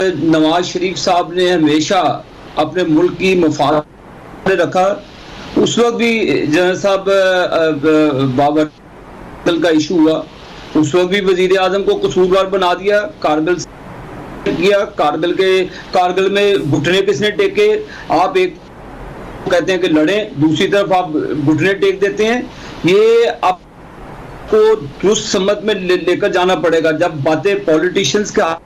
नवाज शरीफ साहब ने हमेशा अपने मुल्क की मफाद रखा। उस वक्त भी जनरल साहब बाबर का इशू हुआ, उस वक्त भी वजीर आजम को कसूरवार बना दिया। कारगिल में घुटने किसने टेके? आप एक कहते हैं कि लड़े, दूसरी तरफ आप घुटने टेक देते हैं। ये आपको दुरुस्त समझ में लेकर जाना पड़ेगा। जब बातें पॉलिटिशियंस का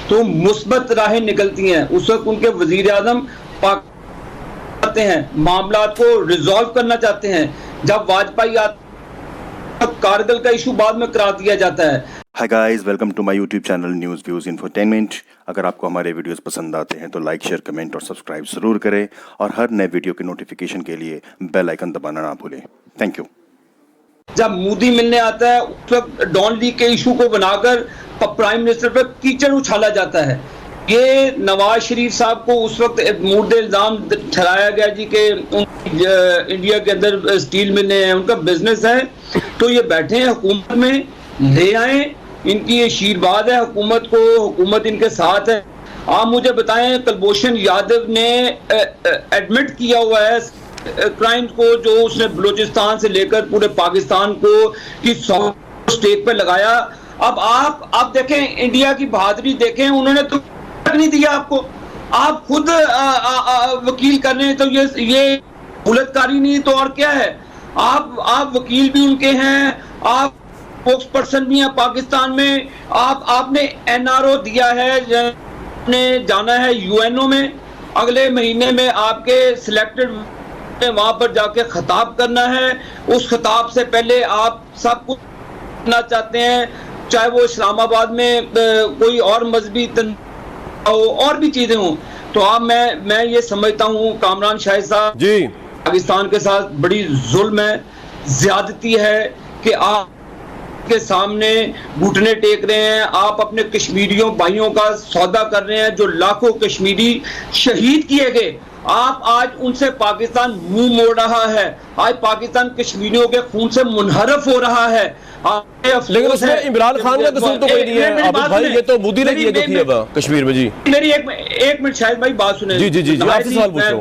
तो मुस्बत राहें निकलती हैं, उस वक्त उनके वजीर आजम आते हैं, मामला को रिजॉल्व करना चाहते हैं। जब वाजपेयी आते कारगिल का इशू बाद में करा दिया जाता है। Hi guys, welcome to my YouTube channel news views infotainment. अगर आपको हमारे वीडियोस पसंद आते हैं तो लाइक, शेयर, कमेंट और सब्सक्राइब जरूर करें और हर नए वीडियो के नोटिफिकेशन के लिए बेल आइकन दबाना ना भूलें। Thank you. जब मोदी मिलने आता है उस वक्त डॉन लीग के इशू को बनाकर प्राइम मिनिस्टर पर कीचड़ उछाला जाता है। ये नवाज शरीफ साहब को उस वक्त मुर्द इल्जाम ठहराया गया जी कि इंडिया के अंदर स्टील मिलें हैं, उनका बिजनेस है, तो ये बैठे हैं हुकूमत में, ले आए, इनकी ये शीरबाद है हुकूमत को, हुकूमत इनके साथ है। आप मुझे बताएं, कुलभूषण यादव ने एडमिट किया हुआ है क्राइम को, जो उसने बलूचिस्तान से लेकर पूरे पाकिस्तान को की 100 स्टेक पे लगाया। अब आप देखें, इंडिया की बहादुरी देखें, उन्होंने तो नहीं दिया आपको। आप खुद वकील कर रहे हैं, तो ये हुलतकारी नहीं तो और क्या है। आप वकील भी उनके हैं, आप स्पोक्स पर्सन भी हैं पाकिस्तान में। आपने NRO दिया है, ने जाना है UNO में, अगले महीने में आपके सिलेक्टेड वहां पर जाके खिताब करना है। उस खिताब से पहले आप सब कुछ करना चाहते हैं, चाहे वो इस्लामाबाद में कोई और मजहबी हो और भी चीजें हों। तो आप मैं ये समझता हूँ कामरान शाहिद साहब जी, पाकिस्तान के साथ बड़ी जुल्म है, ज्यादती है कि आप के सामने घुटने टेक रहे हैं। आप अपने कश्मीरियों भाइयों का सौदा कर रहे हैं, जो लाखों कश्मीरी शहीद किए गए। आप आज उनसे पाकिस्तान मुंह मोड़ रहा है। आज पाकिस्तान कश्मीरियों के खून से मुनहरफ हो रहा है। लेकिन उसमें इमरान खान का कसूर तो कोई नहीं है आबिद भाई, ये तो मोदी ने किया जो किया कश्मीर में। जी मेरी एक मिनट शायद भाई बात सुने। जी जी जी, आपसे सवाल पूछ रहा हूं।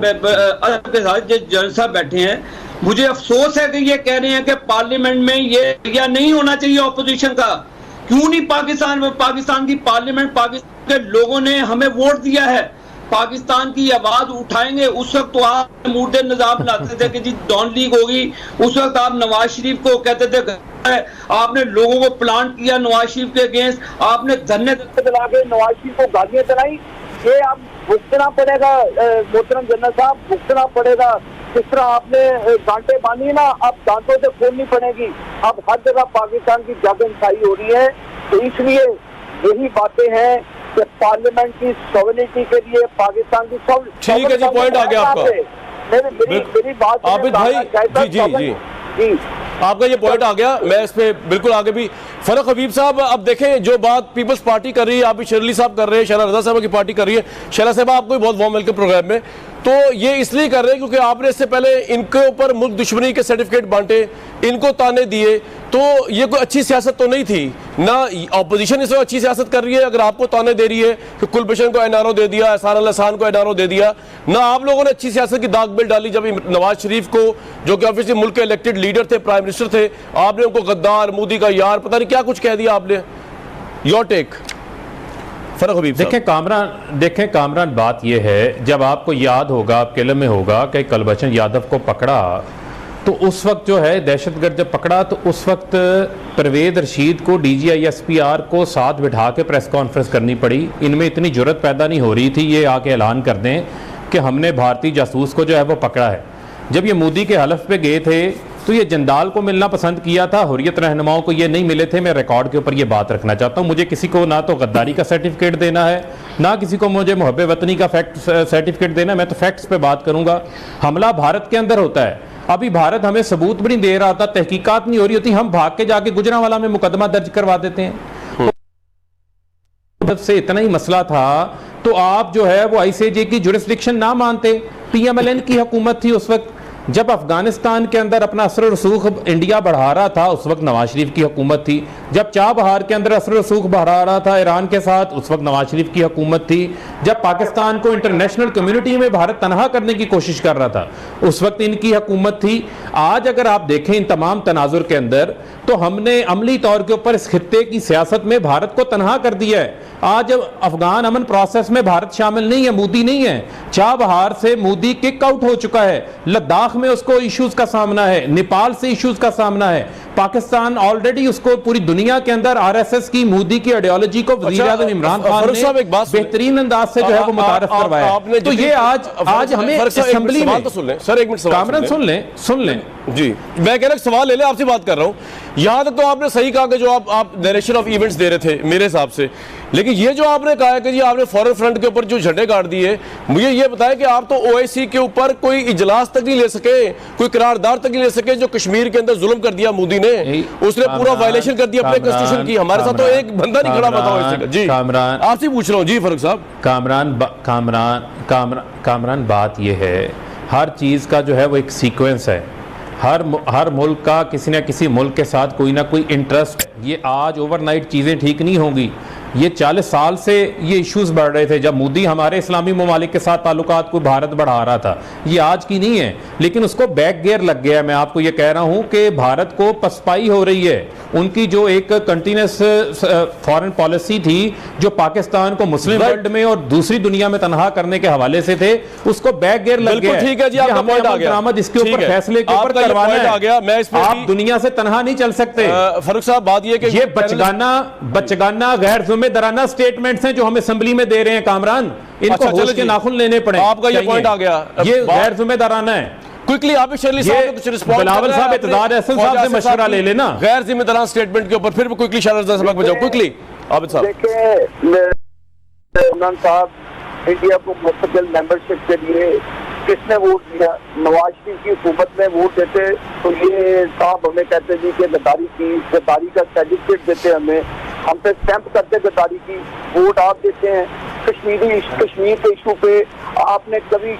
आपके साथ जो जनरल साहब बैठे हैं, मुझे अफसोस है कि ये कह रहे हैं कि पार्लियामेंट में ये या नहीं होना चाहिए ऑपोजिशन का। क्यों नहीं? पाकिस्तान की पार्लियामेंट, पाकिस्तान के लोगों ने हमें वोट दिया है, पाकिस्तान की आवाज उठाएंगे। उस वक्त तो आप मुर्दे निजाम लाते थे कि जी डॉन लीग होगी। उस वक्त आप नवाज शरीफ को कहते थे, आपने लोगों को प्लांट किया नवाज शरीफ के अगेंस्ट, आपने धरने चला के नवाज शरीफ को गालियां चलाई। ये आप भुगतना पड़ेगा मोहतरम जनरल साहब, भुगतना पड़ेगा। जिस तरह आपने गांठें बांधी ना, अब दांतों से खोलनी पड़ेगी। अब हर जगह पाकिस्तान की जागनसाई हो रही है। तो इसलिए यही बातें हैं कि पार्लियामेंट की सॉवरेनिटी के लिए पाकिस्तान की ठीक है जी, पॉइंट आ गया आपका। मेरी बात आबिद भाई जी, आपका ये पॉइंट आ गया। मैं इस पे बिल्कुल आगे भी फरक हबीब साहब, अब देखें जो बात पीपल्स पार्टी कर रही है, आप भी शर्ली साहब कर रहे हैं, शहला रजा साहब की पार्टी कर रही है। शहला साहब आपको भी बहुत वार्म वेलकम प्रोग्राम में। तो ये इसलिए कर रहे हैं क्योंकि आपने इससे पहले इनके ऊपर मुल्क दुश्मनी के सर्टिफिकेट बांटे, इनको ताने दिए, तो ये कोई अच्छी सियासत तो नहीं थी ना। ऑपोजिशन इस वक्त अच्छी सियासत कर रही है अगर आपको ताने दे रही है कि कुलभूषण को NRO दे दिया, एहसान अल हसन को NRO दे दिया ना। आप लोगों ने अच्छी सियासत की दाग बिल डाली जब नवाज शरीफ को, जो कि ऑब्वियसली मुल्क के इलेक्टेड लीडर थे, प्राइम मिनिस्टर थे, आपने उनको गद्दार, मोदी का यार, पता नहीं क्या कुछ कह दिया आपने। योर टेक फरक हबीब। देखें कामरान, बात यह है, जब आपको याद होगा, आपके इल्म में होगा कि कुलभूषण यादव को पकड़ा, तो उस वक्त जो है दहशतगर्द जब पकड़ा, तो उस वक्त परवेज रशीद को DGI-SPR को साथ बिठा के प्रेस कॉन्फ्रेंस करनी पड़ी। इनमें इतनी जुर्रत पैदा नहीं हो रही थी ये आके ऐलान कर दें कि हमने भारतीय जासूस को जो है वो पकड़ा है। जब ये मोदी के हलफ पे गए थे तो ये जंदाल को मिलना पसंद किया था, हुर्रियत रहनुमाओं को ये नहीं मिले थे। मैं रिकॉर्ड के ऊपर ये बात रखना चाहता हूँ। मुझे किसी को ना तो गद्दारी का सर्टिफिकेट देना है, ना किसी को मुझे मुहब्बे वतनी का फैक्ट सर्टिफिकेट देना है। मैं तो फैक्ट्स पे बात करूँगा। हमला भारत के अंदर होता है। अभी भारत हमें सबूत भी नहीं दे रहा था, तहकीकात नहीं हो रही होती, हम भाग के जाके गुजरांवाला में मुकदमा दर्ज करवा देते हैं। से इतना ही मसला था तो आप जो है वो ICJ की जुरिस्डिक्शन ना मानते। PMLN की हुकूमत थी उस वक्त, जब अफगानिस्तान के अंदर अपना असर रसूख इंडिया बढ़ा रहा था, उस वक्त नवाज शरीफ की हुकूमत थी। जब चाबहार के अंदर असर रसूख बहरा रहा था ईरान के साथ, उस वक्त नवाज शरीफ की हुकूमत थी। जब पाकिस्तान को इंटरनेशनल कम्युनिटी में भारत तनहा करने की कोशिश कर रहा था, उस वक्त इनकी हुकूमत थी। आज अगर आप देखें इन तमाम तनाजुर के अंदर, तो हमने अमली तौर के ऊपर इस खित्ते की सियासत में भारत को तनहा कर दिया है। आज अफगान अमन प्रोसेस में भारत शामिल नहीं है, मोदी नहीं है। चाबहार से मोदी किक आउट हो चुका है, लद्दाख में उसको इश्यूज का सामना है, नेपाल से इश्यूज का सामना है। पाकिस्तान ऑलरेडी उसको पूरी दुनिया के अंदर आरएसएस की, मोदी की आइडियोलॉजी को वज़ीर आज़म इमरान खान ने बेहतरीन अंदाज से जो है वो मुतारफ करवाया। तो ये आज हमें असेंबली में, सर एक मिनट कामरान सुन लें जी, मैं कह रहा सवाल ले ले, आपसे बात कर रहा हूँ। यहाँ तक तो आपने सही कहा कि जो आप नरेशन ऑफ इवेंट्स दे रहे थे मेरे हिसाब से, लेकिन ये जो आपने कहा है कि जी आपने फॉरेन फ्रंट के ऊपर जो झंडे गाड़ दिए, मुझे ये बताया कि आप तो ओआईसी के ऊपर कोई इजलास तक नहीं ले सके, कोई करारदाद तक नहीं ले सके। जो कश्मीर के अंदर जुल्म कर दिया मोदी ने, उसने पूरा वायलेशन कर दिया अपने कॉन्स्टिट्यूशन की। हमारे साथ तो एक बंदा नहीं खड़ा, बताओ इससे। जी कामरान, आपसे पूछ रहा हूँ जी फारूक साहब। कामरान बात ये है, हर चीज का जो है वो एक सीक्वेंस है। हर मुल्क का किसी न किसी मुल्क के साथ कोई ना कोई इंटरेस्ट। ये आज ओवरनाइट चीज़ें ठीक नहीं होंगी। ये 40 साल से ये इश्यूज बढ़ रहे थे। जब मोदी हमारे इस्लामी ममालिक के साथ ताल्लुकात को भारत बढ़ा रहा था, ये आज की नहीं है, लेकिन उसको बैक गियर लग गया है। मैं आपको ये कह रहा हूँ कि भारत को पसपाई हो रही है। उनकी जो एक कंटिन्यूस फॉरेन पॉलिसी थी, जो पाकिस्तान को मुस्लिम वर्ल्ड में और दूसरी दुनिया में तनहा करने के हवाले से थे, उसको बैक गियर लग गया। ठीक है जी, आपका पॉइंट आ गया। इसके ऊपर फैसले के ऊपर करवाना है। आप दुनिया से तनहा नहीं चल सकते। फारूक साहब बात ये बचगाना गैर जिम्मेदाराना स्टेटमेंट्स हैं जो हम असेंबली में दे रहे हैं कामरान, इनको होश के नाखून लेने पड़े। आपका ये पॉइंट आ गया, ये गैर जिम्मेदाराना है। क्विकली आप शर्ली साहब कुछ रिस्पॉन्स, बिलावल साहब इत्तेदार एहसन साहब से मशवरा ले लेना गैर जिम्मेदाराना स्टेटमेंट के ऊपर, फिर क्विकली शर्ली साहब बजाओ क्विकली। आबिद साहब देखिए, इमरान साहब इंडिया को मुस्तकिल मेंबरशिप के लिए किसने वोट दिया? नवाज शरीफ की हुकूमत में वोट देते तो ये साहब हमें कहते जी कि गद्दारी का सर्टिफिकेट देते, हम पे स्टैंप करते गद्दारी की। वोट आप देते हैं कश्मीर के इशू पे, आपने कभी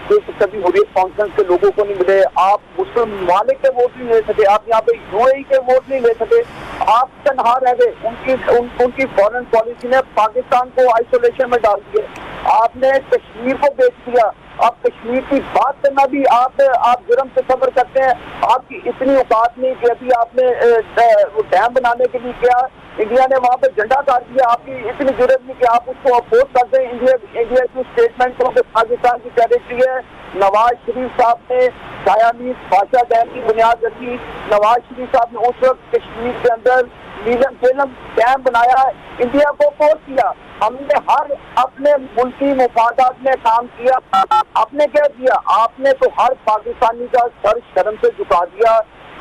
हुर्रियत कॉन्फ्रेंस के लोगों को नहीं मिले, आप मुस्लिम ममालिक के वोट नहीं ले सके, आप यहाँ पे यूएई के वोट नहीं ले सके, आप तनहा रह गए। उनकी फॉरेन पॉलिसी ने पाकिस्तान को आइसोलेशन में डाल दिया। आपने कश्मीर को बेच दिया। आप कश्मीर की बात करना भी आप जुर्म से सब्र करते हैं। आपकी इतनी औकात नहीं कि अभी आपने डैम बनाने के लिए किया, इंडिया ने वहाँ पे झंडा गाड़ दिया। आपकी इतनी जरूरत नहीं कि आप उसको अपोज कर दें। इंडिया की स्टेटमेंट को पाकिस्तान की टेरिटरी है। नवाज शरीफ साहब ने शायामीर बादशाह डैम की बुनियाद रखी। नवाज शरीफ साहब ने उस वक्त कश्मीर के अंदर नीलम झेलम डैम बनाया, इंडिया को अपोज किया। हमने हर अपने मुल्की मुफादात में काम किया। आपने क्या किया? आपने तो हर पाकिस्तानी का सर शर्म से झुका दिया,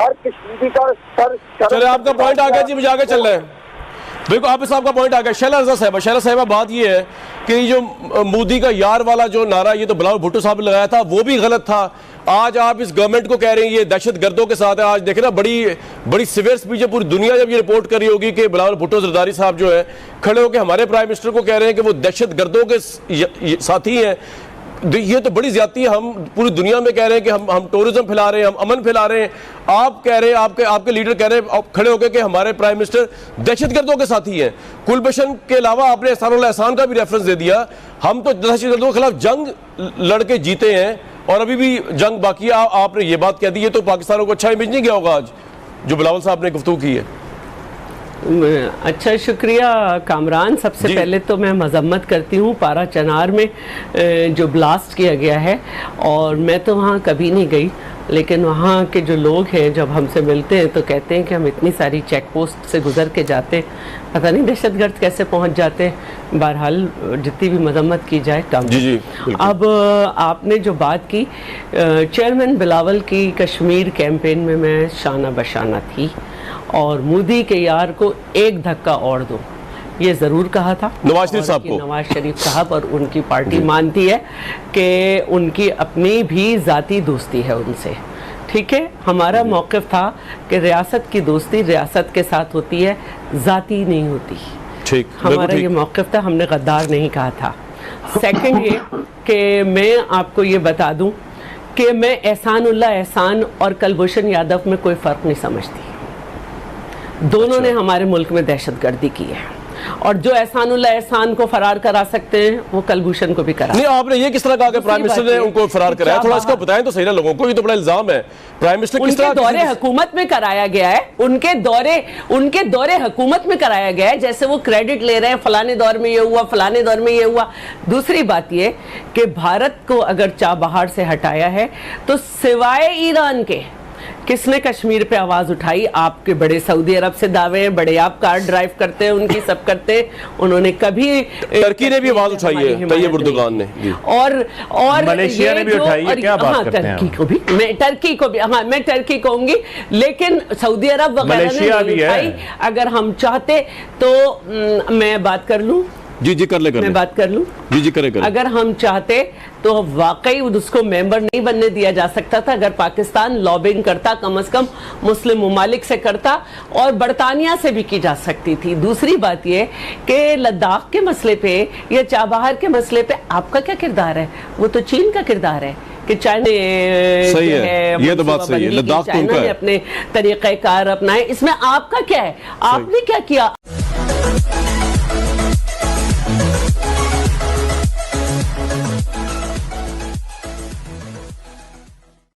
हर कश्मीरी का सर शर्म। चलिए आपका पॉइंट आ गया जी, मुझे आगे चल रहे हैं। बिल्कुल आप साहब का पॉइंट आ गया। शैला रज़ा साहिबा बात ये है कि जो मोदी का यार वाला जो नारा ये तो बिलावल भुट्टो साहब ने लगाया था, वो भी गलत था। आज आप इस गवर्नमेंट को कह रहे हैं ये दहशत गर्दों के साथ है। आज देखे ना, बड़ी सिवियर स्पीच है, पूरी दुनिया जब ये रिपोर्ट कर रही होगी कि बिलावल भुट्टो जरदारी साहब जो है खड़े होकर हमारे प्राइम मिनिस्टर को कह रहे हैं कि वो दहशत गर्दों के साथी हैं। ये तो बड़ी ज्यादती है। हम पूरी दुनिया में कह रहे हैं कि हम टूरिज्म फैला रहे हैं, हम अमन फैला रहे हैं। आप कह रहे हैं, आपके लीडर कह रहे हैं खड़े होकर कि हमारे प्राइम मिनिस्टर दहशतगर्दों के साथी हैं। कुलभूषण के अलावा आपने एहसान का भी रेफरेंस दे दिया। हम तो दहशतगर्दों के खिलाफ जंग लड़के जीते हैं और अभी भी जंग बाकी है। आपने ये बात कह दी है तो पाकिस्तान को अच्छा इमेज नहीं गया होगा आज जो बिलावल साहब ने गुफ्तगू की है। अच्छा, शुक्रिया कामरान। सबसे पहले तो मैं मजम्मत करती हूँ पारा चनार में जो ब्लास्ट किया गया है, और मैं तो वहाँ कभी नहीं गई, लेकिन वहाँ के जो लोग हैं जब हमसे मिलते हैं तो कहते हैं कि हम इतनी सारी चेक पोस्ट से गुजर के जाते, पता नहीं दहशतगर्द कैसे पहुँच जाते। बहरहाल जितनी भी मजम्मत की जाए कम। जी अब आपने जो बात की चेयरमैन बिलावल की कश्मीर कैंपेन में मैं शाना बशाना थी, और मोदी के यार को एक धक्का और दो, ये ज़रूर कहा था नवाज शरीफ साहब को। नवाज शरीफ साहब और उनकी पार्टी मानती है कि उनकी अपनी भी ज़ाती दोस्ती है उनसे। ठीक है, हमारा मौक़िफ़ था कि रियासत की दोस्ती रियासत के साथ होती है, ज़ाती नहीं होती। ठीक, हमारा ये मौक़िफ़ था, हमने गद्दार नहीं कहा था। सेकंड ये कि मैं आपको ये बता दूं कि मैं एहसान और कुलभूषण यादव में कोई फ़र्क नहीं समझती। दोनों ने हमारे मुल्क में दहशतगर्दी की है, और जो एहसानुल्लाह एहसान को फरार करा सकते हैं वो कुलभूषण को भी करा। नहीं, आपने ये किस तरह कहा कि प्राइम मिनिस्टर ने उनको फरार कराया? थोड़ा इसको बताएं तो सही ना लोगों को, ये तो बड़ा इल्जाम है। प्राइम मिनिस्टर किस तरह दौरे हुकूमत में कराया गया है, उनके दौरे हुकूमत में कराया गया है, जैसे वो क्रेडिट ले रहे हैं फलाने दौर में ये हुआ, फलाने दौर में ये हुआ। दूसरी बात ये कि भारत को अगर चाबहार से हटाया है तो सिवाय ईरान के किसने कश्मीर पे आवाज उठाई? आपके बड़े सऊदी अरब से दावे हैं, बड़े आप कार ड्राइव करते हैं, उनकी सब करते हैं, उन्होंने कभी टर्की ने भी आवाज उठाई है, तैयब उर्दुगान ने, और मलेशिया ने भी उठाई है। क्या बात करते हैं? टर्की को भी, मैं टर्की कहूंगी, लेकिन सऊदी अरब वगैरह ने नहीं उठाई। अगर हम चाहते तो मैं बात कर लूं, जी कर ले, मैं बात कर लूं, जी करे। अगर हम चाहते तो वाकई उसको मेंबर नहीं बनने दिया जा सकता था अगर पाकिस्तान लॉबिंग करता, कम से कम मुस्लिम मुमालिक से करता, और बरतानिया से भी की जा सकती थी। दूसरी बात यह कि लद्दाख के मसले पे या चाबहार के मसले पे आपका क्या किरदार है? वो तो चीन का किरदार है कि चाइना सही है, ये तो बात सही है, लद्दाख चाइना ने अपने तरीक़ेकार अपनाए, इसमें आपका क्या है? आपने क्या किया?